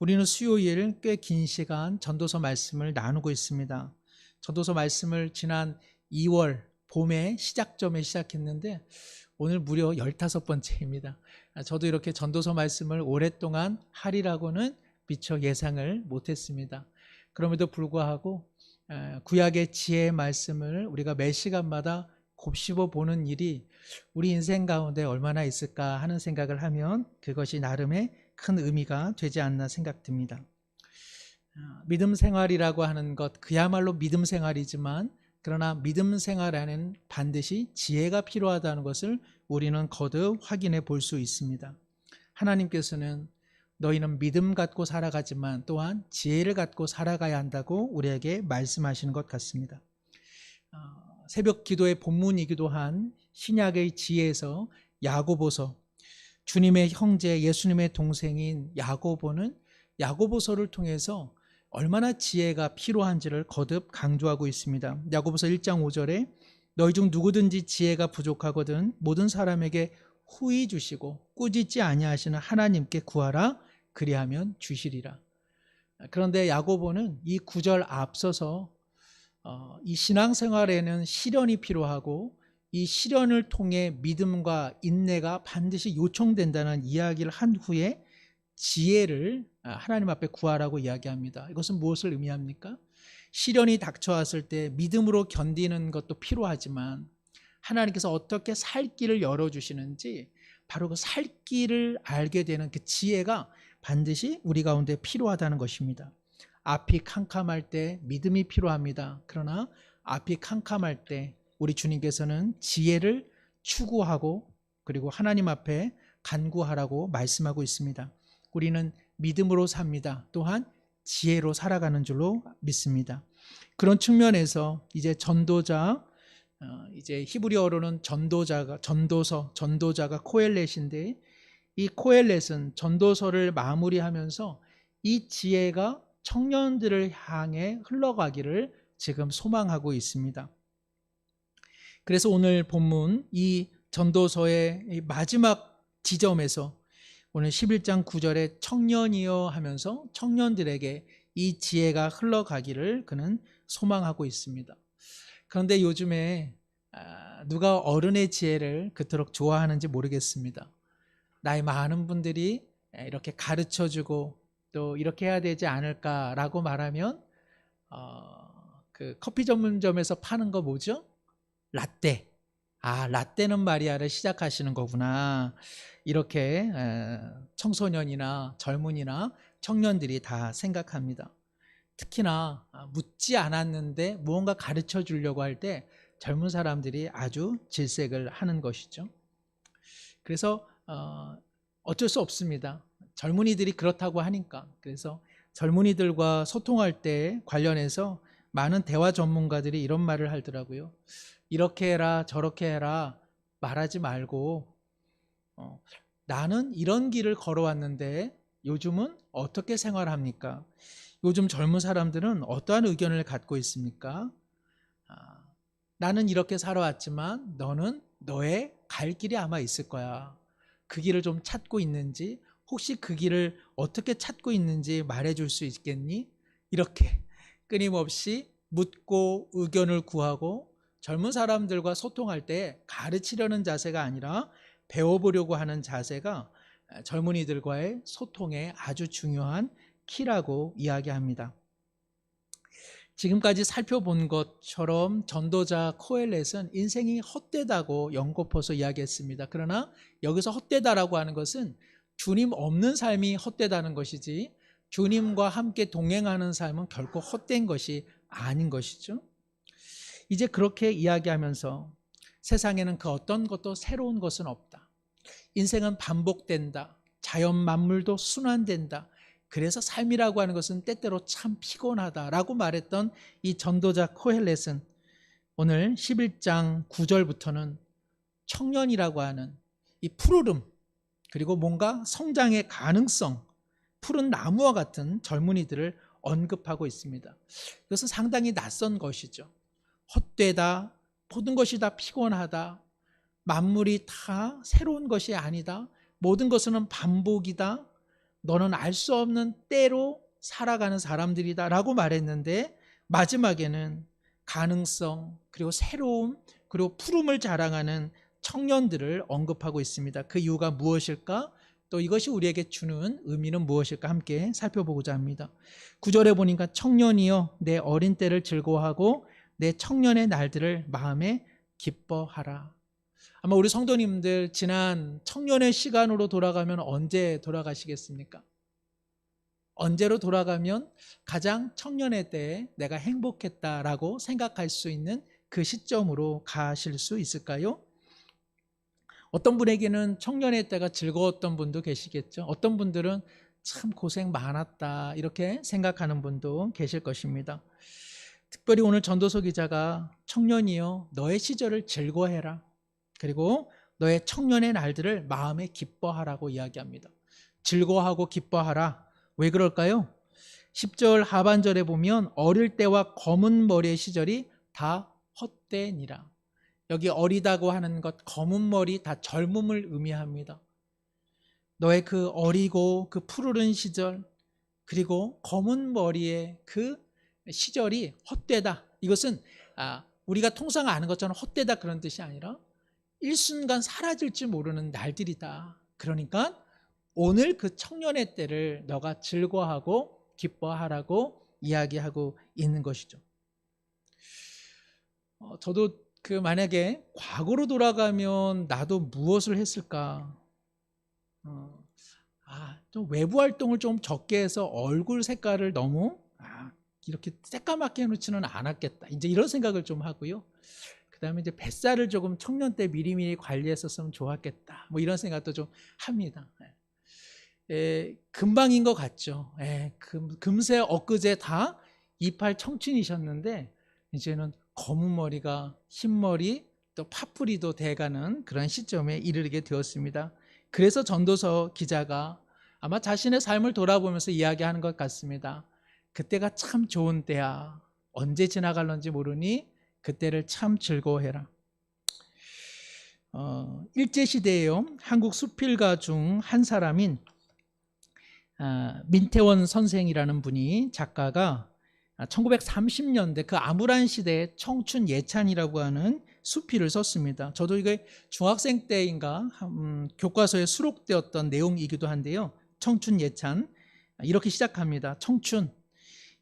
우리는 수요일 꽤 긴 시간 전도서 말씀을 나누고 있습니다. 전도서 말씀을 지난 2월 봄에 시작점에 시작했는데 오늘 무려 15번째입니다. 저도 이렇게 전도서 말씀을 오랫동안 하리라고는 미처 예상을 못했습니다. 그럼에도 불구하고 구약의 지혜의 말씀을 우리가 매 시간마다 곱씹어 보는 일이 우리 인생 가운데 얼마나 있을까 하는 생각을 하면 그것이 나름의 큰 의미가 되지 않나 생각됩니다. 믿음 생활이라고 하는 것 그야말로 믿음 생활이지만 그러나 믿음 생활 안에는 반드시 지혜가 필요하다는 것을 우리는 거듭 확인해 볼 수 있습니다. 하나님께서는 너희는 믿음 갖고 살아가지만 또한 지혜를 갖고 살아가야 한다고 우리에게 말씀하시는 것 같습니다. 새벽 기도의 본문이기도 한 신약의 지혜에서 야고보서, 주님의 형제 예수님의 동생인 야고보는 야고보서를 통해서 얼마나 지혜가 필요한지를 거듭 강조하고 있습니다. 야고보서 1장 5절에 너희 중 누구든지 지혜가 부족하거든 모든 사람에게 후히 주시고 꾸짖지 아니하시는 하나님께 구하라 그리하면 주시리라. 그런데 야고보는 이 구절 앞서서 이 신앙생활에는 시련이 필요하고 이 시련을 통해 믿음과 인내가 반드시 요청된다는 이야기를 한 후에 지혜를 하나님 앞에 구하라고 이야기합니다. 이것은 무엇을 의미합니까? 시련이 닥쳐왔을 때 믿음으로 견디는 것도 필요하지만 하나님께서 어떻게 살 길을 열어주시는지 바로 그 살 길을 알게 되는 그 지혜가 반드시 우리 가운데 필요하다는 것입니다. 앞이 캄캄할 때 믿음이 필요합니다. 그러나 앞이 캄캄할 때 우리 주님께서는 지혜를 추구하고 그리고 하나님 앞에 간구하라고 말씀하고 있습니다. 우리는 믿음으로 삽니다. 또한 지혜로 살아가는 줄로 믿습니다. 그런 측면에서 이제 전도자, 이제 히브리어로는 전도자가 코엘렛인데 이 코엘렛은 전도서를 마무리하면서 이 지혜가 청년들을 향해 흘러가기를 지금 소망하고 있습니다. 그래서 오늘 본문 이 전도서의 마지막 지점에서 오늘 11장 9절에 청년이여 하면서 청년들에게 이 지혜가 흘러가기를 그는 소망하고 있습니다. 그런데 요즘에 누가 어른의 지혜를 그토록 좋아하는지 모르겠습니다. 나이 많은 분들이 이렇게 가르쳐주고 또 이렇게 해야 되지 않을까라고 말하면 그 커피 전문점에서 파는 거 뭐죠? 라떼. 라떼는 마리아를 시작하시는 거구나. 이렇게 청소년이나 젊은이나 청년들이 다 생각합니다. 특히나 묻지 않았는데 무언가 가르쳐 주려고 할 때 젊은 사람들이 아주 질색을 하는 것이죠. 그래서 어쩔 수 없습니다. 젊은이들이 그렇다고 하니까. 그래서 젊은이들과 소통할 때 관련해서 많은 대화 전문가들이 이런 말을 하더라고요. 이렇게 해라 저렇게 해라 말하지 말고 나는 이런 길을 걸어왔는데 요즘은 어떻게 생활합니까? 요즘 젊은 사람들은 어떠한 의견을 갖고 있습니까? 나는 이렇게 살아왔지만 너는 너의 갈 길이 아마 있을 거야. 그 길을 좀 찾고 있는지 혹시 그 길을 어떻게 찾고 있는지 말해줄 수 있겠니? 이렇게 끊임없이 묻고 의견을 구하고 젊은 사람들과 소통할 때 가르치려는 자세가 아니라 배워보려고 하는 자세가 젊은이들과의 소통에 아주 중요한 키라고 이야기합니다. 지금까지 살펴본 것처럼 전도자 코엘렛은 인생이 헛되다고 연거푸서 이야기했습니다. 그러나 여기서 헛되다라고 하는 것은 주님 없는 삶이 헛되다는 것이지 주님과 함께 동행하는 삶은 결코 헛된 것이 아닌 것이죠. 이제 그렇게 이야기하면서 세상에는 그 어떤 것도 새로운 것은 없다. 인생은 반복된다. 자연 만물도 순환된다. 그래서 삶이라고 하는 것은 때때로 참 피곤하다라고 말했던 이 전도자 코헬렛은 오늘 11장 9절부터는 청년이라고 하는 이 푸르름 그리고 뭔가 성장의 가능성, 푸른 나무와 같은 젊은이들을 언급하고 있습니다. 이것은 상당히 낯선 것이죠. 헛되다, 모든 것이 다 피곤하다, 만물이 다 새로운 것이 아니다, 모든 것은 반복이다, 너는 알 수 없는 때로 살아가는 사람들이다 라고 말했는데, 마지막에는 가능성, 그리고 새로움, 그리고 푸름을 자랑하는 청년들을 언급하고 있습니다. 그 이유가 무엇일까? 또 이것이 우리에게 주는 의미는 무엇일까? 함께 살펴보고자 합니다. 9절에 보니까 청년이여 내 어린 때를 즐거워하고 내 청년의 날들을 마음에 기뻐하라. 아마 우리 성도님들 지난 청년의 시간으로 돌아가면 언제 돌아가시겠습니까? 언제로 돌아가면 가장 청년의 때에 내가 행복했다라고 생각할 수 있는 그 시점으로 가실 수 있을까요? 어떤 분에게는 청년의 때가 즐거웠던 분도 계시겠죠. 어떤 분들은 참 고생 많았다 이렇게 생각하는 분도 계실 것입니다. 특별히 오늘 전도서 기자가 청년이여 너의 시절을 즐거워해라. 그리고 너의 청년의 날들을 마음에 기뻐하라고 이야기합니다. 즐거워하고 기뻐하라. 왜 그럴까요? 10절 하반절에 보면 어릴 때와 검은 머리의 시절이 다 헛되니라. 여기 어리다고 하는 것, 검은 머리 다 젊음을 의미합니다. 너의 그 어리고 그 푸르른 시절, 그리고 검은 머리의 그 시절이 헛되다. 이것은 우리가 통상 아는 것처럼 헛되다 그런 뜻이 아니라 일순간 사라질지 모르는 날들이다. 그러니까 오늘 그 청년의 때를 너가 즐거워하고 기뻐하라고 이야기하고 있는 것이죠. 저도 만약에 과거로 돌아가면 나도 무엇을 했을까? 좀 외부 활동을 좀 적게 해서 얼굴 색깔을 너무 이렇게 새까맣게 해놓지는 않았겠다. 이제 이런 생각을 좀 하고요. 그 다음에 이제 뱃살을 조금 청년 때 미리미리 관리했었으면 좋았겠다. 뭐 이런 생각도 좀 합니다. 금방인 것 같죠. 금세 엊그제 다 28 청춘이셨는데 이제는 검은 머리가 흰머리 또 팥뿌리도 돼가는 그런 시점에 이르게 되었습니다. 그래서 전도서 기자가 아마 자신의 삶을 돌아보면서 이야기하는 것 같습니다. 그때가 참 좋은 때야. 언제 지나갈런지 모르니 그때를 참 즐거워해라. 일제시대에요. 한국 수필가 중 한 사람인 민태원 선생이라는 분이 작가가 1930년대 그 암울한 시대에 청춘 예찬이라고 하는 수필을 썼습니다. 저도 이게 중학생 때인가 교과서에 수록되었던 내용이기도 한데요. 청춘 예찬 이렇게 시작합니다. 청춘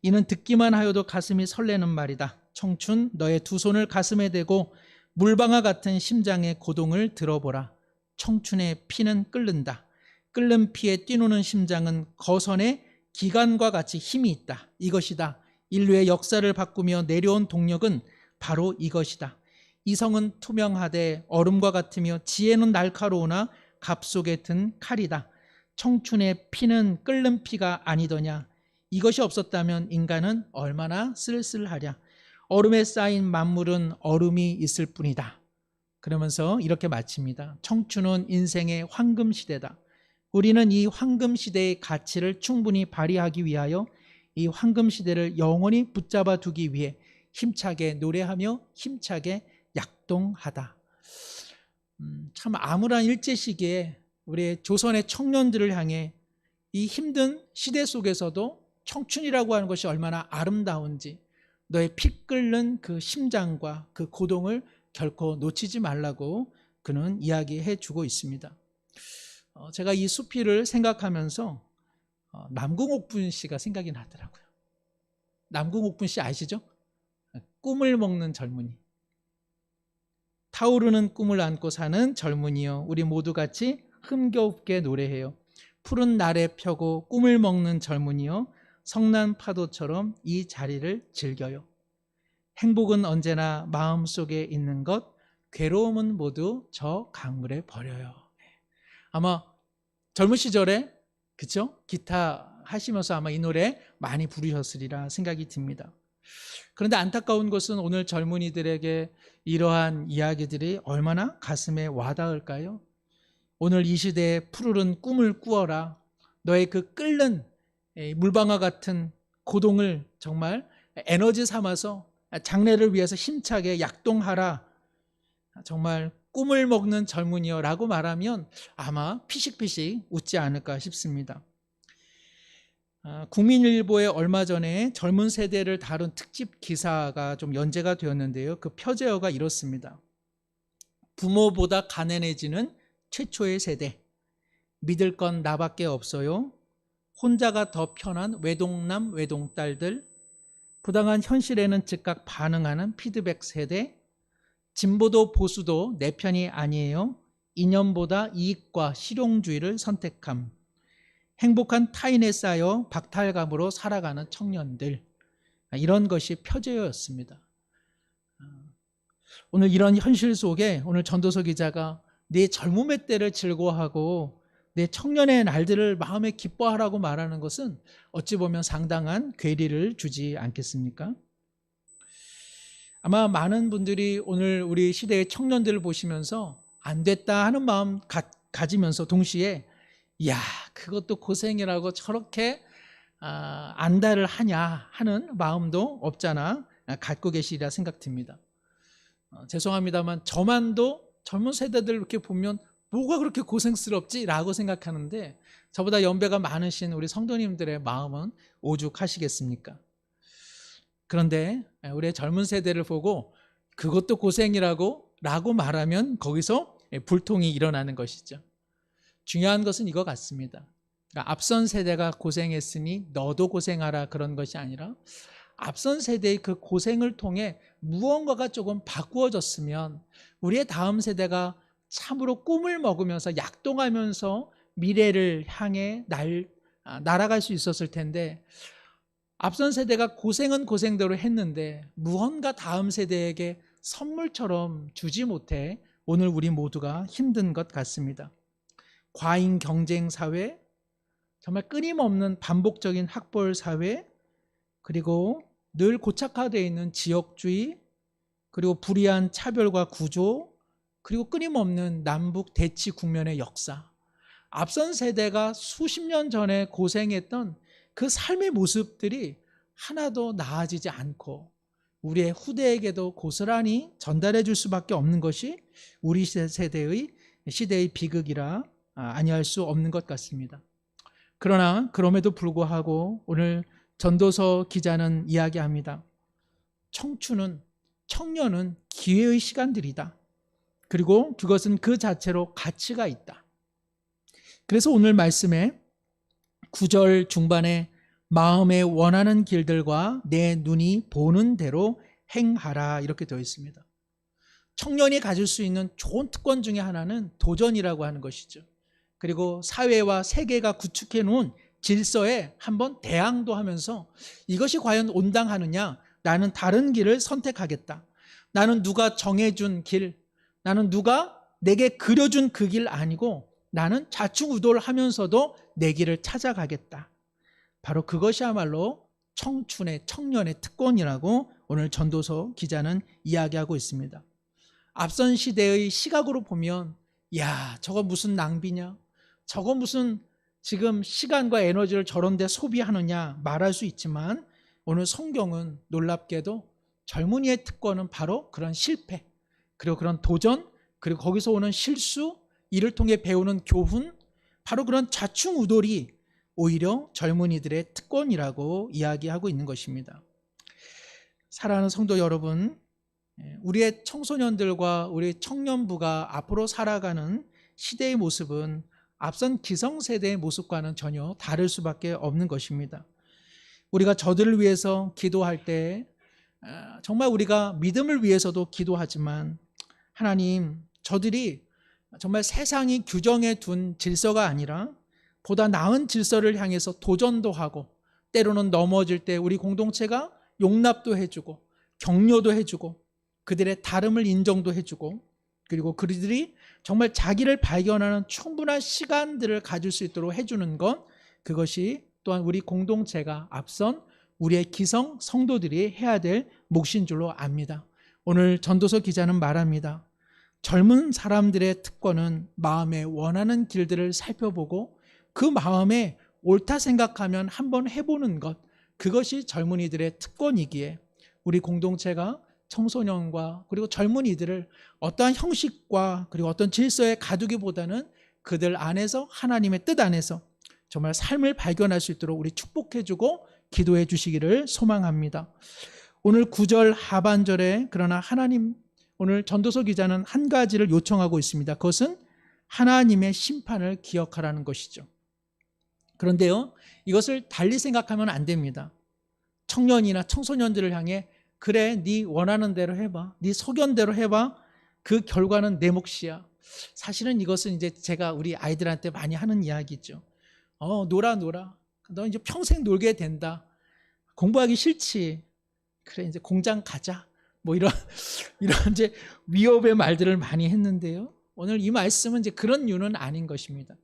이는 듣기만 하여도 가슴이 설레는 말이다. 청춘 너의 두 손을 가슴에 대고 물방아 같은 심장의 고동을 들어보라. 청춘의 피는 끓는다. 끓는 피에 뛰노는 심장은 거선의 기관과 같이 힘이 있다. 이것이다. 인류의 역사를 바꾸며 내려온 동력은 바로 이것이다. 이성은 투명하되 얼음과 같으며 지혜는 날카로우나 갑 속에 든 칼이다. 청춘의 피는 끓는 피가 아니더냐. 이것이 없었다면 인간은 얼마나 쓸쓸하랴. 얼음에 쌓인 만물은 얼음이 있을 뿐이다. 그러면서 이렇게 마칩니다. 청춘은 인생의 황금 시대다. 우리는 이 황금 시대의 가치를 충분히 발휘하기 위하여 이 황금 시대를 영원히 붙잡아 두기 위해 힘차게 노래하며 힘차게 약동하다. 참 암울한 일제 시기에 우리 조선의 청년들을 향해 이 힘든 시대 속에서도 청춘이라고 하는 것이 얼마나 아름다운지 너의 피 끓는 그 심장과 그 고동을 결코 놓치지 말라고 그는 이야기해 주고 있습니다. 제가 이 수필을 생각하면서 남궁옥분 씨가 생각이 나더라고요. 남궁옥분 씨 아시죠? 꿈을 먹는 젊은이. 타오르는 꿈을 안고 사는 젊은이여 우리 모두 같이 흥겨웁게 노래해요. 푸른 날에 펴고 꿈을 먹는 젊은이여 성난 파도처럼 이 자리를 즐겨요. 행복은 언제나 마음속에 있는 것, 괴로움은 모두 저 강물에 버려요. 아마 젊은 시절에 그쵸? 기타 하시면서 아마 이 노래 많이 부르셨으리라 생각이 듭니다. 그런데 안타까운 것은 오늘 젊은이들에게 이러한 이야기들이 얼마나 가슴에 와닿을까요? 오늘 이 시대에 푸르른 꿈을 꾸어라. 너의 그 끓는 물방아 같은 고동을 정말 에너지 삼아서 장래를 위해서 힘차게 약동하라. 정말 꿈을 먹는 젊은이여 라고 말하면 아마 피식피식 웃지 않을까 싶습니다. 국민일보에 얼마 전에 젊은 세대를 다룬 특집 기사가 좀 연재가 되었는데요. 그 표제어가 이렇습니다. 부모보다 가난해지는 최초의 세대. 믿을 건 나밖에 없어요. 혼자가 더 편한 외동남, 외동딸들. 부당한 현실에는 즉각 반응하는 피드백 세대. 진보도 보수도 내 편이 아니에요. 이념보다 이익과 실용주의를 선택함. 행복한 타인에 쌓여 박탈감으로 살아가는 청년들. 이런 것이 표제였습니다. 오늘 이런 현실 속에 오늘 전도서 기자가 내 젊음의 때를 즐거워하고 내 청년의 날들을 마음에 기뻐하라고 말하는 것은 어찌 보면 상당한 괴리를 주지 않겠습니까? 아마 많은 분들이 오늘 우리 시대의 청년들을 보시면서 안 됐다 하는 마음 가지면서 동시에 야, 그것도 고생이라고 저렇게 안달을 하냐 하는 마음도 없잖아 갖고 계시리라 생각됩니다. 죄송합니다만 저만도 젊은 세대들 이렇게 보면 뭐가 그렇게 고생스럽지? 라고 생각하는데 저보다 연배가 많으신 우리 성도님들의 마음은 오죽하시겠습니까? 그런데 우리 젊은 세대를 보고 그것도 고생이라고 라고 말하면 거기서 불통이 일어나는 것이죠. 중요한 것은 이거 같습니다. 그러니까 앞선 세대가 고생했으니 너도 고생하라 그런 것이 아니라 앞선 세대의 그 고생을 통해 무언가가 조금 바꾸어졌으면 우리의 다음 세대가 참으로 꿈을 먹으면서 약동하면서 미래를 향해 날아갈 수 있었을 텐데 앞선 세대가 고생은 고생대로 했는데 무언가 다음 세대에게 선물처럼 주지 못해 오늘 우리 모두가 힘든 것 같습니다. 과잉 경쟁 사회, 정말 끊임없는 반복적인 학벌 사회, 그리고 늘 고착화되어 있는 지역주의, 그리고 불이한 차별과 구조, 그리고 끊임없는 남북 대치 국면의 역사. 앞선 세대가 수십 년 전에 고생했던 그 삶의 모습들이 하나도 나아지지 않고 우리의 후대에게도 고스란히 전달해 줄 수밖에 없는 것이 우리 세대의 시대의 비극이라 아니할 수 없는 것 같습니다. 그러나 그럼에도 불구하고 오늘 전도서 기자는 이야기합니다. 청년은 기회의 시간들이다. 그리고 그것은 그 자체로 가치가 있다. 그래서 오늘 말씀에 9절 중반에 마음에 원하는 길들과 내 눈이 보는 대로 행하라 이렇게 되어 있습니다. 청년이 가질 수 있는 좋은 특권 중에 하나는 도전이라고 하는 것이죠. 그리고 사회와 세계가 구축해 놓은 질서에 한번 대항도 하면서 이것이 과연 온당하느냐? 나는 다른 길을 선택하겠다. 나는 누가 정해준 길, 나는 누가 내게 그려준 그 길 아니고 나는 좌충우돌 하면서도 내 길을 찾아가겠다. 바로 그것이야말로 청년의 특권이라고 오늘 전도서 기자는 이야기하고 있습니다. 앞선 시대의 시각으로 보면 야, 저거 무슨 낭비냐? 저거 무슨 지금 시간과 에너지를 저런 데 소비하느냐 말할 수 있지만 오늘 성경은 놀랍게도 젊은이의 특권은 바로 그런 실패, 그리고 그런 도전, 그리고 거기서 오는 실수, 이를 통해 배우는 교훈, 바로 그런 좌충우돌이 오히려 젊은이들의 특권이라고 이야기하고 있는 것입니다. 사랑하는 성도 여러분, 우리의 청소년들과 우리 청년부가 앞으로 살아가는 시대의 모습은 앞선 기성세대의 모습과는 전혀 다를 수밖에 없는 것입니다. 우리가 저들을 위해서 기도할 때 정말 우리가 믿음을 위해서도 기도하지만 하나님, 저들이 정말 세상이 규정해 둔 질서가 아니라 보다 나은 질서를 향해서 도전도 하고 때로는 넘어질 때 우리 공동체가 용납도 해주고 격려도 해주고 그들의 다름을 인정도 해주고 그리고 그들이 정말 자기를 발견하는 충분한 시간들을 가질 수 있도록 해주는 것, 그것이 또한 우리 공동체가 앞선 우리의 기성 성도들이 해야 될 몫인 줄로 압니다. 오늘 전도서 기자는 말합니다. 젊은 사람들의 특권은 마음에 원하는 길들을 살펴보고 그 마음에 옳다 생각하면 한번 해보는 것, 그것이 젊은이들의 특권이기에 우리 공동체가 청소년과 그리고 젊은이들을 어떠한 형식과 그리고 어떤 질서에 가두기보다는 그들 안에서 하나님의 뜻 안에서 정말 삶을 발견할 수 있도록 우리 축복해주고 기도해 주시기를 소망합니다. 오늘 9절 하반절에 그러나 하나님, 오늘 전도서 기자는 한 가지를 요청하고 있습니다. 그것은 하나님의 심판을 기억하라는 것이죠. 그런데요, 이것을 달리 생각하면 안 됩니다. 청년이나 청소년들을 향해 그래, 네 원하는 대로 해봐, 네 소견대로 해봐, 그 결과는 내 몫이야. 사실은 이것은 이제 제가 우리 아이들한테 많이 하는 이야기죠. 놀아 너 이제 평생 놀게 된다. 공부하기 싫지. 그래, 이제 공장 가자. 뭐 이런 이제 위협의 말들을 많이 했는데요. 오늘 이 말씀은 이제 그런 이유는 아닌 것입니다.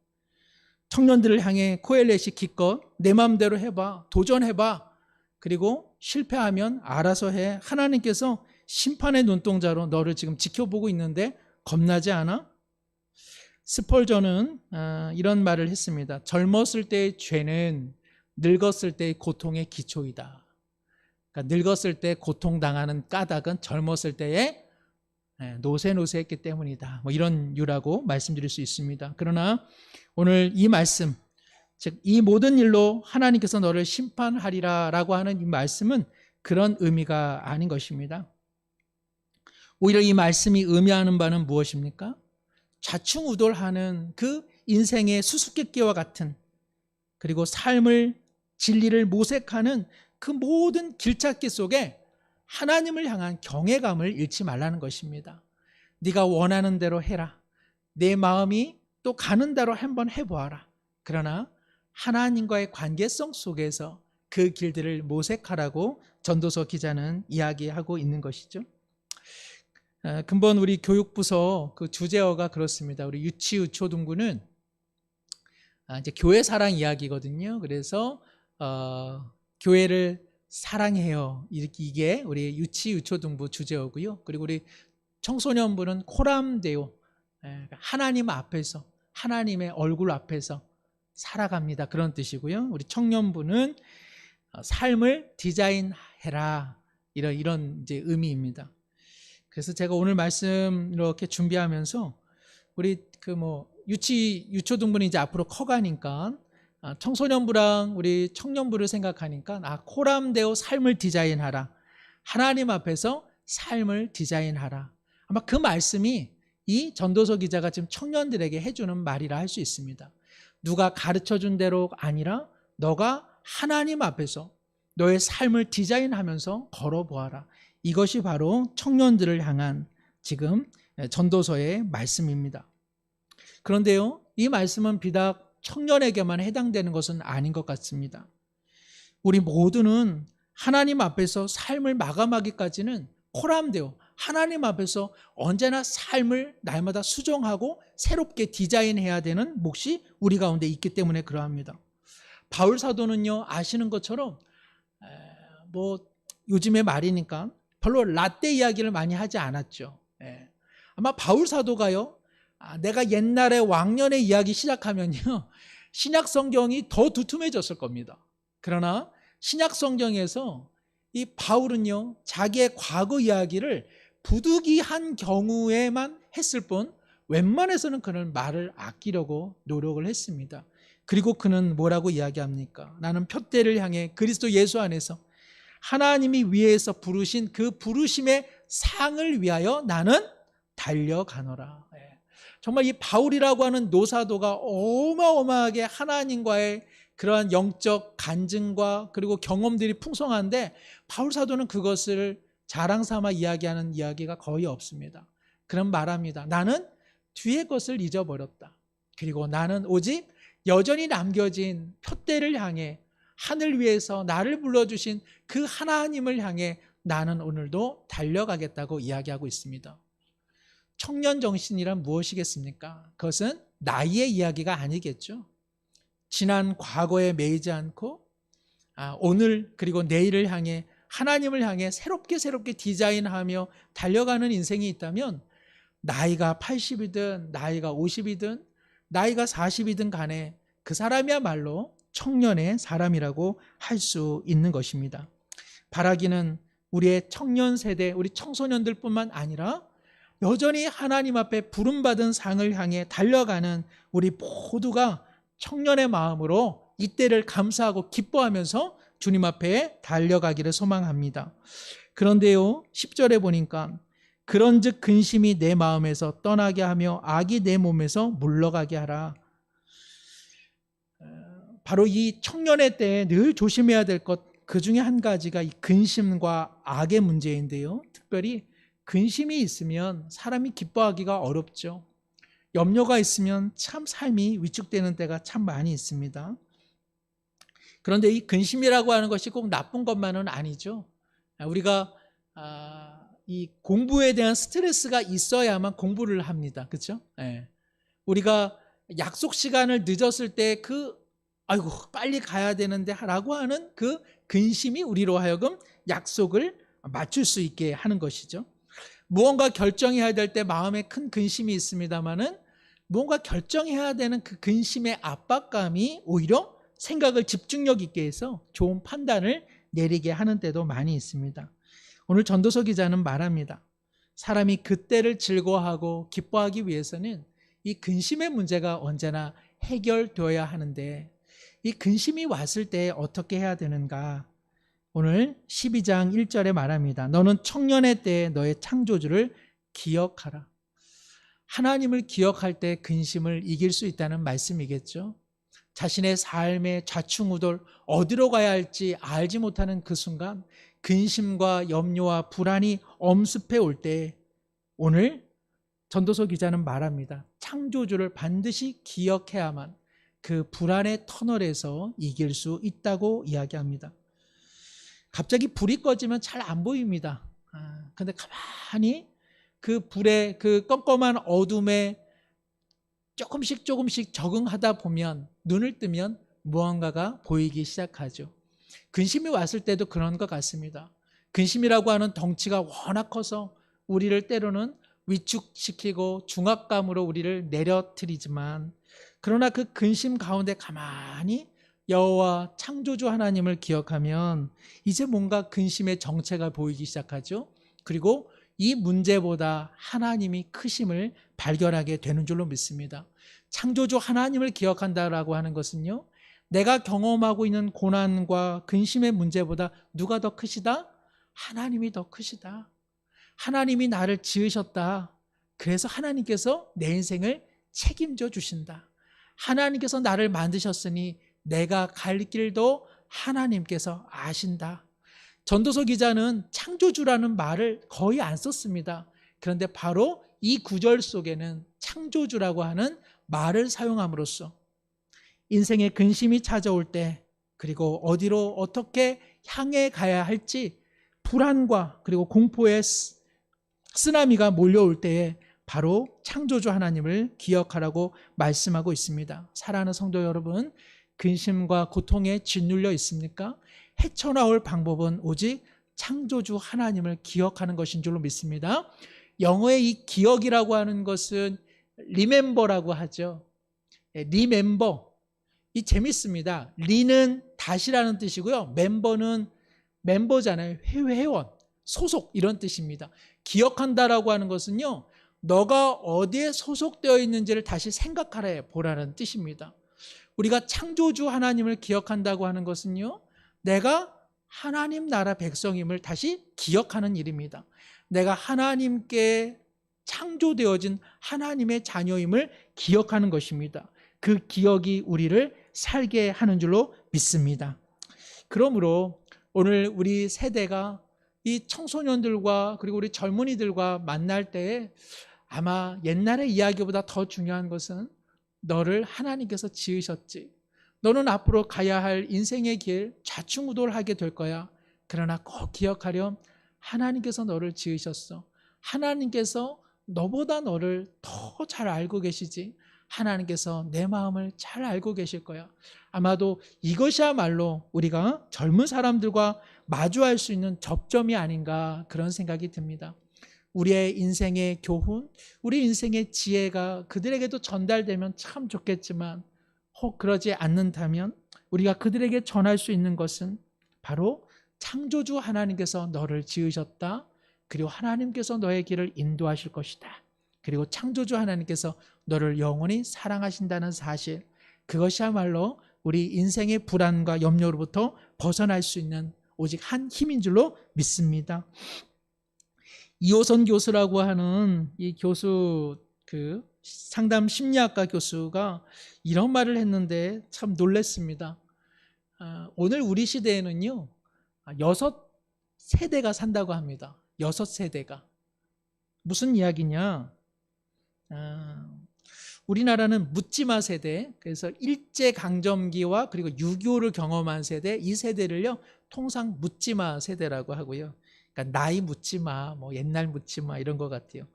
청년들을 향해 코엘렛이 기껏 내 마음대로 해봐, 도전해봐. 그리고 실패하면 알아서 해. 하나님께서 심판의 눈동자로 너를 지금 지켜보고 있는데 겁나지 않아? 스펄전은 이런 말을 했습니다. 젊었을 때의 죄는 늙었을 때의 고통의 기초이다. 그러니까 늙었을 때 고통당하는 까닭은 젊었을 때에 노쇠했기 때문이다. 뭐 이런 유라고 말씀드릴 수 있습니다. 그러나 오늘 이 말씀, 즉 이 모든 일로 하나님께서 너를 심판하리라 라고 하는 이 말씀은 그런 의미가 아닌 것입니다. 오히려 이 말씀이 의미하는 바는 무엇입니까? 좌충우돌하는 그 인생의 수수께끼와 같은, 그리고 삶을 진리를 모색하는 그 모든 길찾기 속에 하나님을 향한 경외감을 잃지 말라는 것입니다. 네가 원하는 대로 해라. 내 마음이 또 가는 대로 한번 해보아라. 그러나 하나님과의 관계성 속에서 그 길들을 모색하라고 전도서 기자는 이야기하고 있는 것이죠. 근본 우리 교육부서 그 주제어가 그렇습니다. 우리 유치 유초등부는 이제 교회 사랑 이야기거든요. 그래서 교회를 사랑해요. 이게 우리 유치 유초등부 주제어고요. 그리고 우리 청소년부는 코람데오, 하나님 앞에서, 하나님의 얼굴 앞에서 살아갑니다. 그런 뜻이고요. 우리 청년부는 삶을 디자인해라, 이런 이제 의미입니다. 그래서 제가 오늘 말씀 이렇게 준비하면서 우리 유치 유초등부는 이제 앞으로 커가니까 청소년부랑 우리 청년부를 생각하니까 코람데오 삶을 디자인하라. 하나님 앞에서 삶을 디자인하라. 아마 그 말씀이 이 전도서 기자가 지금 청년들에게 해주는 말이라 할 수 있습니다. 누가 가르쳐준 대로 아니라 너가 하나님 앞에서 너의 삶을 디자인하면서 걸어보아라. 이것이 바로 청년들을 향한 지금 전도서의 말씀입니다. 그런데요, 이 말씀은 비단 청년에게만 해당되는 것은 아닌 것 같습니다. 우리 모두는 하나님 앞에서 삶을 마감하기까지는 코람데오, 하나님 앞에서 언제나 삶을 날마다 수정하고 새롭게 디자인해야 되는 몫이 우리 가운데 있기 때문에 그러합니다. 바울 사도는요, 아시는 것처럼 요즘의 말이니까 별로 라떼 이야기를 많이 하지 않았죠. 아마 바울 사도가요, 내가 옛날에 왕년의 이야기 시작하면요, 신약 성경이 더 두툼해졌을 겁니다. 그러나 신약 성경에서 이 바울은요, 자기의 과거 이야기를 부득이한 경우에만 했을 뿐 웬만해서는 그는 말을 아끼려고 노력을 했습니다. 그리고 그는 뭐라고 이야기합니까? 나는 표대를 향해 그리스도 예수 안에서 하나님이 위에서 부르신 그 부르심의 상을 위하여 나는 달려가노라. 정말 이 바울이라고 하는 노사도가 어마어마하게 하나님과의 그러한 영적 간증과 그리고 경험들이 풍성한데 바울 사도는 그것을 자랑 삼아 이야기하는 이야기가 거의 없습니다. 그런 말합니다. 나는 뒤의 것을 잊어버렸다. 그리고 나는 오직 여전히 남겨진 표대를 향해 하늘 위에서 나를 불러주신 그 하나님을 향해 나는 오늘도 달려가겠다고 이야기하고 있습니다. 청년 정신이란 무엇이겠습니까? 그것은 나이의 이야기가 아니겠죠. 지난 과거에 매이지 않고 오늘 그리고 내일을 향해 하나님을 향해 새롭게 디자인하며 달려가는 인생이 있다면 나이가 80이든 나이가 50이든 나이가 40이든 간에 그 사람이야말로 청년의 사람이라고 할 수 있는 것입니다. 바라기는 우리의 청년 세대, 우리 청소년들뿐만 아니라 여전히 하나님 앞에 부름받은 상을 향해 달려가는 우리 모두가 청년의 마음으로 이때를 감사하고 기뻐하면서 주님 앞에 달려가기를 소망합니다. 그런데요, 10절에 보니까 그런즉 근심이 내 마음에서 떠나게 하며 악이 내 몸에서 물러가게 하라. 바로 이 청년의 때에 늘 조심해야 될 것, 그 중에 한 가지가 이 근심과 악의 문제인데요. 특별히 근심이 있으면 사람이 기뻐하기가 어렵죠. 염려가 있으면 참 삶이 위축되는 때가 참 많이 있습니다. 그런데 이 근심이라고 하는 것이 꼭 나쁜 것만은 아니죠. 우리가 이 공부에 대한 스트레스가 있어야만 공부를 합니다. 그렇죠? 네. 우리가 약속 시간을 늦었을 때 아이고 빨리 가야 되는데 라고 하는 그 근심이 우리로 하여금 약속을 맞출 수 있게 하는 것이죠. 무언가 결정해야 될 때 마음에 큰 근심이 있습니다만은 무언가 결정해야 되는 그 근심의 압박감이 오히려 생각을 집중력 있게 해서 좋은 판단을 내리게 하는 때도 많이 있습니다. 오늘 전도서 기자는 말합니다. 사람이 그때를 즐거워하고 기뻐하기 위해서는 이 근심의 문제가 언제나 해결되어야 하는데 이 근심이 왔을 때 어떻게 해야 되는가? 오늘 12장 1절에 말합니다. 너는 청년의 때에 너의 창조주를 기억하라. 하나님을 기억할 때 근심을 이길 수 있다는 말씀이겠죠. 자신의 삶의 좌충우돌 어디로 가야 할지 알지 못하는 그 순간 근심과 염려와 불안이 엄습해 올 때 오늘 전도서 기자는 말합니다. 창조주를 반드시 기억해야만 그 불안의 터널에서 이길 수 있다고 이야기합니다. 갑자기 불이 꺼지면 잘 안 보입니다. 근데 가만히 그 불의 그 껌껌한 어둠에 조금씩 적응하다 보면 눈을 뜨면 무언가가 보이기 시작하죠. 근심이 왔을 때도 그런 것 같습니다. 근심이라고 하는 덩치가 워낙 커서 우리를 때로는 위축시키고 중압감으로 우리를 내려뜨리지만 그러나 그 근심 가운데 가만히 여호와 창조주 하나님을 기억하면 이제 뭔가 근심의 정체가 보이기 시작하죠. 그리고 이 문제보다 하나님이 크심을 발견하게 되는 줄로 믿습니다. 창조주 하나님을 기억한다라고 하는 것은요, 내가 경험하고 있는 고난과 근심의 문제보다 누가 더 크시다? 하나님이 더 크시다. 하나님이 나를 지으셨다. 그래서 하나님께서 내 인생을 책임져 주신다. 하나님께서 나를 만드셨으니 내가 갈 길도 하나님께서 아신다. 전도서 기자는 창조주라는 말을 거의 안 썼습니다. 그런데 바로 이 구절 속에는 창조주라고 하는 말을 사용함으로써 인생의 근심이 찾아올 때 그리고 어디로 어떻게 향해 가야 할지 불안과 그리고 공포의 쓰나미가 몰려올 때에 바로 창조주 하나님을 기억하라고 말씀하고 있습니다. 사랑하는 성도 여러분, 근심과 고통에 짓눌려 있습니까? 헤쳐나올 방법은 오직 창조주 하나님을 기억하는 것인 줄로 믿습니다. 영어의 이 기억이라고 하는 것은 remember라고 하죠. remember. 이 재밌습니다. 리는 다시라는 뜻이고요. 멤버는 멤버잖아요. 회원, 소속 이런 뜻입니다. 기억한다라고 하는 것은요. 너가 어디에 소속되어 있는지를 다시 생각하라 보라는 뜻입니다. 우리가 창조주 하나님을 기억한다고 하는 것은요. 내가 하나님 나라 백성임을 다시 기억하는 일입니다. 내가 하나님께 창조되어진 하나님의 자녀임을 기억하는 것입니다. 그 기억이 우리를 살게 하는 줄로 믿습니다. 그러므로 오늘 우리 세대가 이 청소년들과 그리고 우리 젊은이들과 만날 때에 아마 옛날의 이야기보다 더 중요한 것은 너를 하나님께서 지으셨지. 너는 앞으로 가야 할 인생의 길 좌충우돌하게 될 거야. 그러나 꼭 기억하렴. 하나님께서 너를 지으셨어. 하나님께서 너보다 너를 더 잘 알고 계시지. 하나님께서 내 마음을 잘 알고 계실 거야. 아마도 이것이야말로 우리가 젊은 사람들과 마주할 수 있는 접점이 아닌가 그런 생각이 듭니다. 우리의 인생의 교훈, 우리 인생의 지혜가 그들에게도 전달되면 참 좋겠지만 혹 그러지 않는다면 우리가 그들에게 전할 수 있는 것은 바로 창조주 하나님께서 너를 지으셨다. 그리고 하나님께서 너의 길을 인도하실 것이다. 그리고 창조주 하나님께서 너를 영원히 사랑하신다는 사실, 그것이야말로 우리 인생의 불안과 염려로부터 벗어날 수 있는 오직 한 힘인 줄로 믿습니다. 이호선 교수라고 하는 이 교수, 그 상담 심리학과 교수가 이런 말을 했는데 참 놀랐습니다. 오늘 우리 시대에는요, 6세대가 산다고 합니다. 6세대가. 무슨 이야기냐? 우리나라는 묻지마 세대, 그래서 일제강점기와 그리고 6.25를 경험한 세대, 이 세대를요, 통상 묻지마 세대라고 하고요. 그러니까 나이 묻지마, 뭐 옛날 묻지마 이런 것 같아요.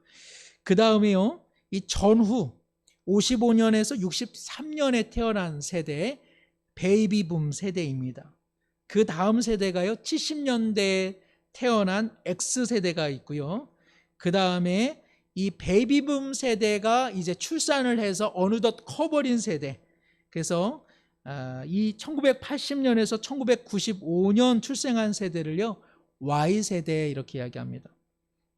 그 다음에요, 이 전후 55년에서 63년에 태어난 세대, 베이비붐 세대입니다. 그 다음 세대가요, 70년대에 태어난 X세대가 있고요. 그 다음에 이 베이비붐 세대가 이제 출산을 해서 어느덧 커버린 세대. 그래서 이 1980년에서 1995년 출생한 세대를요, Y세대 이렇게 이야기합니다.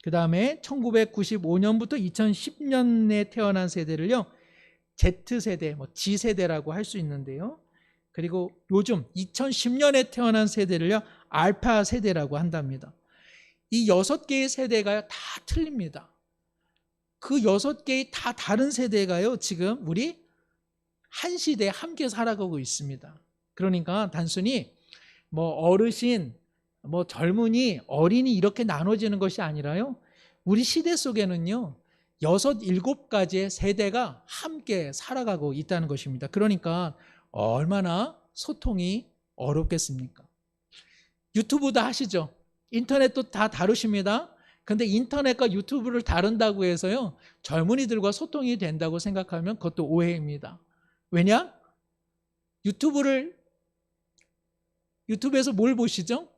그 다음에 1995년부터 2010년에 태어난 세대를요, Z세대, 뭐 G세대라고 할 수 있는데요. 그리고 요즘 2010년에 태어난 세대를요, 알파 세대라고 한답니다. 이 6개의 세대가 다 틀립니다. 그 6개의 다 다른 세대가요, 지금 우리 한 시대에 함께 살아가고 있습니다. 그러니까 단순히 뭐 어르신, 뭐 젊은이, 어린이 이렇게 나눠지는 것이 아니라요, 우리 시대 속에는요, 6, 7가지의 세대가 함께 살아가고 있다는 것입니다. 그러니까 얼마나 소통이 어렵겠습니까? 유튜브도 하시죠? 인터넷도 다 다루십니다. 근데 인터넷과 유튜브를 다룬다고 해서요, 젊은이들과 소통이 된다고 생각하면 그것도 오해입니다. 왜냐? 유튜브에서 뭘 보시죠?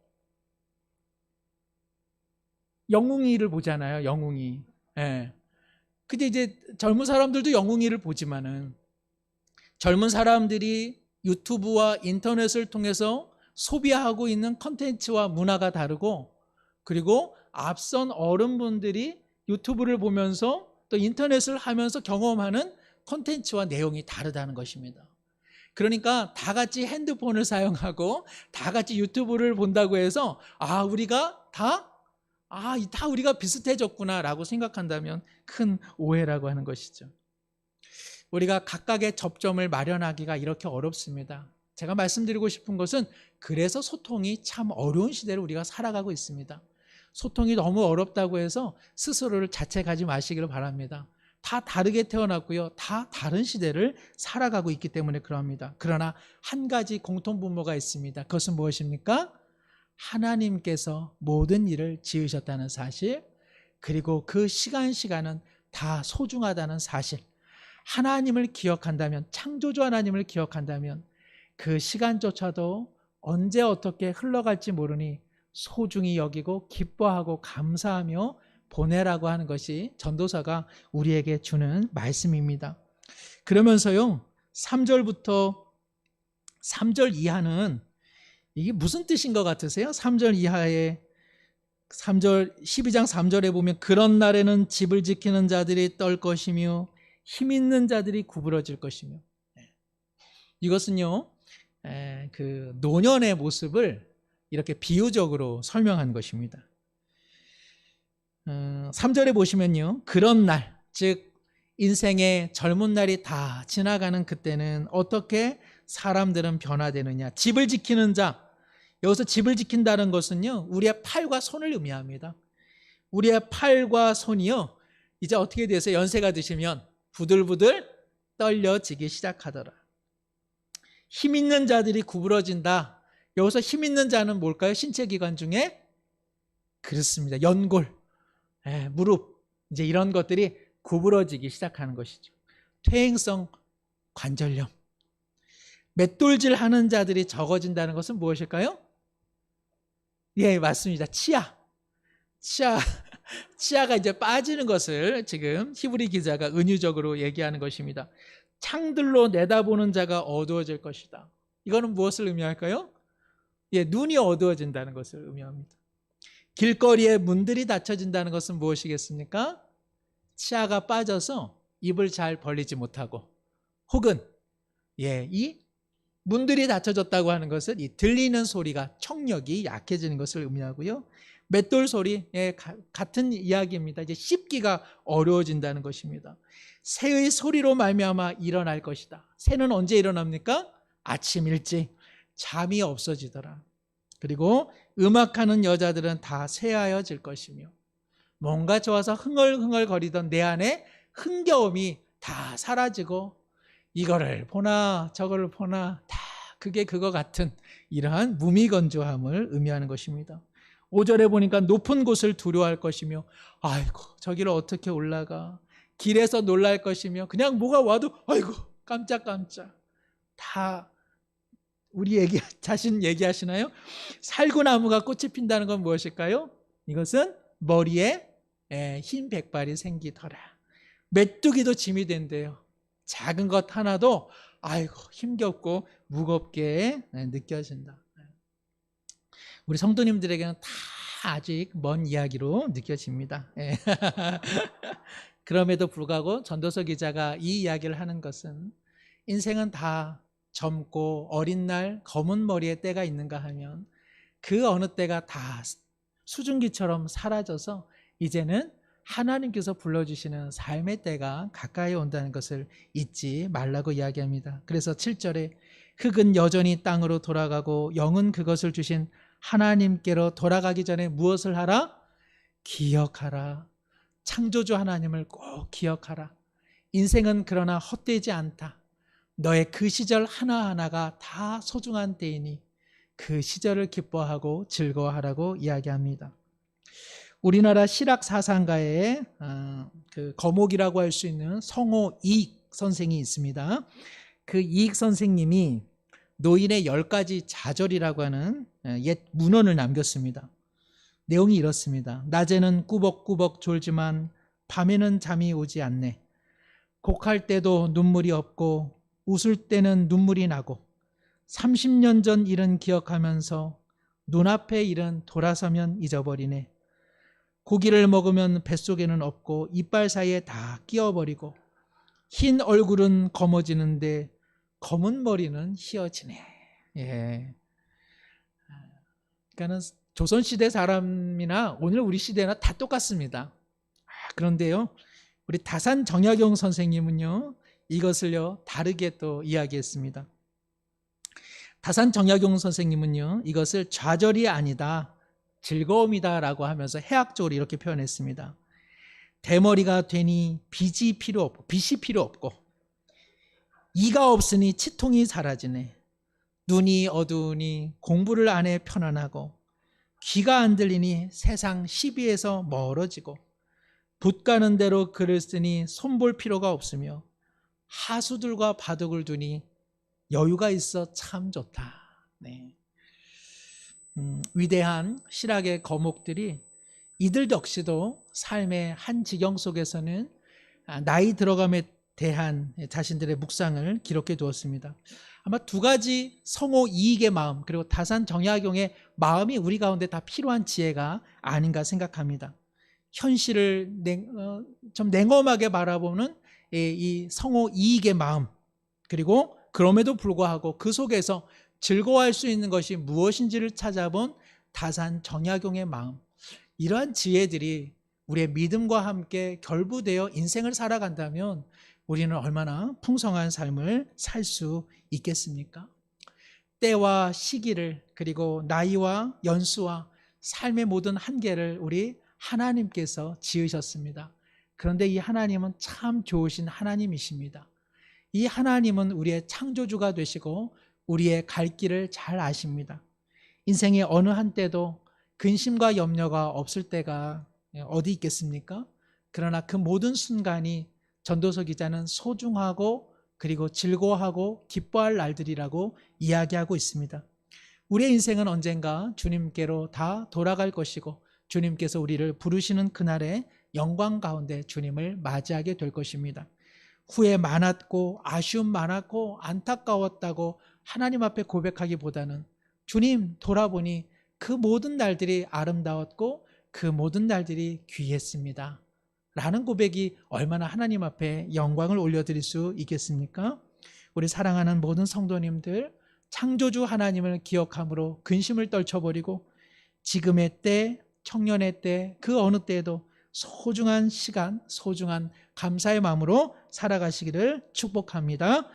영웅이를 보잖아요, 영웅이. 예. 근데 이제 젊은 사람들도 영웅이를 보지만은, 젊은 사람들이 유튜브와 인터넷을 통해서 소비하고 있는 컨텐츠와 문화가 다르고, 그리고 앞선 어른분들이 유튜브를 보면서 또 인터넷을 하면서 경험하는 컨텐츠와 내용이 다르다는 것입니다. 그러니까 다 같이 핸드폰을 사용하고 다 같이 유튜브를 본다고 해서 우리가 다 우리가 비슷해졌구나라고 생각한다면 큰 오해라고 하는 것이죠. 우리가 각각의 접점을 마련하기가 이렇게 어렵습니다. 제가 말씀드리고 싶은 것은, 그래서 소통이 참 어려운 시대를 우리가 살아가고 있습니다. 소통이 너무 어렵다고 해서 스스로를 자책하지 마시기를 바랍니다. 다 다르게 태어났고요, 다 다른 시대를 살아가고 있기 때문에 그럽니다. 그러나 한 가지 공통분모가 있습니다. 그것은 무엇입니까? 하나님께서 모든 일을 지으셨다는 사실, 그리고 그 시간은 다 소중하다는 사실. 하나님을 기억한다면, 창조주 하나님을 기억한다면 그 시간조차도 언제 어떻게 흘러갈지 모르니 소중히 여기고 기뻐하고 감사하며 보내라고 하는 것이 전도사가 우리에게 주는 말씀입니다. 그러면서요, 3절부터 3절 이하는 이게 무슨 뜻인 것 같으세요? 3절 이하에 12장 3절에 보면, 그런 날에는 집을 지키는 자들이 떨 것이며 힘 있는 자들이 구부러질 것이며. 이것은요, 그 노년의 모습을 이렇게 비유적으로 설명한 것입니다. 3절에 보시면요, 그런 날, 즉 인생의 젊은 날이 다 지나가는 그때는 어떻게 사람들은 변화되느냐. 집을 지키는 자, 여기서 집을 지킨다는 것은요, 우리의 팔과 손을 의미합니다. 우리의 팔과 손이요, 이제 어떻게 돼서 연세가 드시면 부들부들 떨려지기 시작하더라. 힘 있는 자들이 구부러진다. 여기서 힘 있는 자는 뭘까요? 신체 기관 중에? 그렇습니다. 연골, 무릎, 이제 이런 것들이 구부러지기 시작하는 것이죠. 퇴행성 관절염. 맷돌질 하는 자들이 적어진다는 것은 무엇일까요? 예, 맞습니다. 치아가 이제 빠지는 것을 지금 히브리 기자가 은유적으로 얘기하는 것입니다. 창들로 내다보는 자가 어두워질 것이다. 이거는 무엇을 의미할까요? 예, 눈이 어두워진다는 것을 의미합니다. 길거리에 문들이 닫혀진다는 것은 무엇이겠습니까? 치아가 빠져서 입을 잘 벌리지 못하고, 혹은 이 문들이 닫혀졌다고 하는 것은 이 들리는 소리가 청력이 약해지는 것을 의미하고요. 맷돌 소리, 같은 이야기입니다. 이제 씹기가 어려워진다는 것입니다. 새의 소리로 말미암아 일어날 것이다. 새는 언제 일어납니까? 아침 일찍. 잠이 없어지더라. 그리고 음악하는 여자들은 다 쇠하여질 것이며 뭔가 좋아서 흥얼흥얼거리던 내 안에 흥겨움이 다 사라지고 이거를 보나 저거를 보나 다 그게 그거 같은 이러한 무미건조함을 의미하는 것입니다. 5절에 보니까 높은 곳을 두려워할 것이며 아이고 저기를 어떻게 올라가, 길에서 놀랄 것이며 그냥 뭐가 와도 아이고 깜짝깜짝. 다 우리 자신 얘기하시나요? 살구나무가 꽃이 핀다는 건 무엇일까요? 이것은 머리에 흰 백발이 생기더라. 메뚜기도 짐이 된대요. 작은 것 하나도 아이고 힘겹고 무겁게 느껴진다. 우리 성도님들에게는 다 아직 먼 이야기로 느껴집니다. 그럼에도 불구하고 전도서 기자가 이 이야기를 하는 것은 인생은 다 젊고 어린 날 검은 머리에 때가 있는가 하면 그 어느 때가 다 수증기처럼 사라져서 이제는 하나님께서 불러주시는 삶의 때가 가까이 온다는 것을 잊지 말라고 이야기합니다. 그래서 7절에 흙은 여전히 땅으로 돌아가고 영은 그것을 주신 하나님께로 돌아가기 전에 무엇을 하라? 기억하라. 창조주 하나님을 꼭 기억하라. 인생은 그러나 헛되지 않다. 너의 그 시절 하나하나가 다 소중한 때이니 그 시절을 기뻐하고 즐거워하라고 이야기합니다. 우리나라 실학 사상가의 그 거목이라고 할 수 있는 성호 이익 선생이 있습니다. 그 이익 선생님이 노인의 10가지 좌절이라고 하는 옛 문헌을 남겼습니다. 내용이 이렇습니다. 낮에는 꾸벅꾸벅 졸지만 밤에는 잠이 오지 않네. 곡할 때도 눈물이 없고 웃을 때는 눈물이 나고 30년 전 일은 기억하면서 눈앞의 일은 돌아서면 잊어버리네. 고기를 먹으면 뱃속에는 없고 이빨 사이에 다 끼어버리고 흰 얼굴은 검어지는데 검은 머리는 희어지네. 예. 그러니까는 조선시대 사람이나 오늘 우리 시대나 다 똑같습니다. 그런데요, 우리 다산 정약용 선생님은요, 이것을요, 다르게 또 이야기했습니다. 다산 정약용 선생님은요, 이것을 좌절이 아니다, 즐거움이다라고 하면서 해학적으로 이렇게 표현했습니다. 대머리가 되니 빛이 필요 없고, 이가 없으니 치통이 사라지네. 눈이 어두우니 공부를 안 해 편안하고, 귀가 안 들리니 세상 시비에서 멀어지고, 붓 가는 대로 글을 쓰니 손볼 필요가 없으며, 하수들과 바둑을 두니 여유가 있어 참 좋다. 네. 위대한 실학의 거목들이 이들 역시도 삶의 한 지경 속에서는 나이 들어감에 대한 자신들의 묵상을 기록해 두었습니다. 아마 2가지 성호 이익의 마음 그리고 다산 정약용의 마음이 우리 가운데 다 필요한 지혜가 아닌가 생각합니다. 현실을 좀 냉엄하게 바라보는 이 성호 이익의 마음, 그리고 그럼에도 불구하고 그 속에서 즐거워할 수 있는 것이 무엇인지를 찾아본 다산 정약용의 마음, 이러한 지혜들이 우리의 믿음과 함께 결부되어 인생을 살아간다면 우리는 얼마나 풍성한 삶을 살 수 있겠습니까? 때와 시기를, 그리고 나이와 연수와 삶의 모든 한계를 우리 하나님께서 지으셨습니다. 그런데 이 하나님은 참 좋으신 하나님이십니다. 이 하나님은 우리의 창조주가 되시고 우리의 갈 길을 잘 아십니다. 인생의 어느 한때도 근심과 염려가 없을 때가 어디 있겠습니까? 그러나 그 모든 순간이 전도서 기자는 소중하고 그리고 즐거워하고 기뻐할 날들이라고 이야기하고 있습니다. 우리의 인생은 언젠가 주님께로 다 돌아갈 것이고 주님께서 우리를 부르시는 그날의 영광 가운데 주님을 맞이하게 될 것입니다. 후회 많았고 아쉬움 많았고 안타까웠다고 하나님 앞에 고백하기보다는 주님 돌아보니 그 모든 날들이 아름다웠고 그 모든 날들이 귀했습니다 라는 고백이 얼마나 하나님 앞에 영광을 올려드릴 수 있겠습니까? 우리 사랑하는 모든 성도님들, 창조주 하나님을 기억함으로 근심을 떨쳐버리고 지금의 때, 청년의 때, 그 어느 때에도 소중한 시간, 소중한 감사의 마음으로 살아가시기를 축복합니다.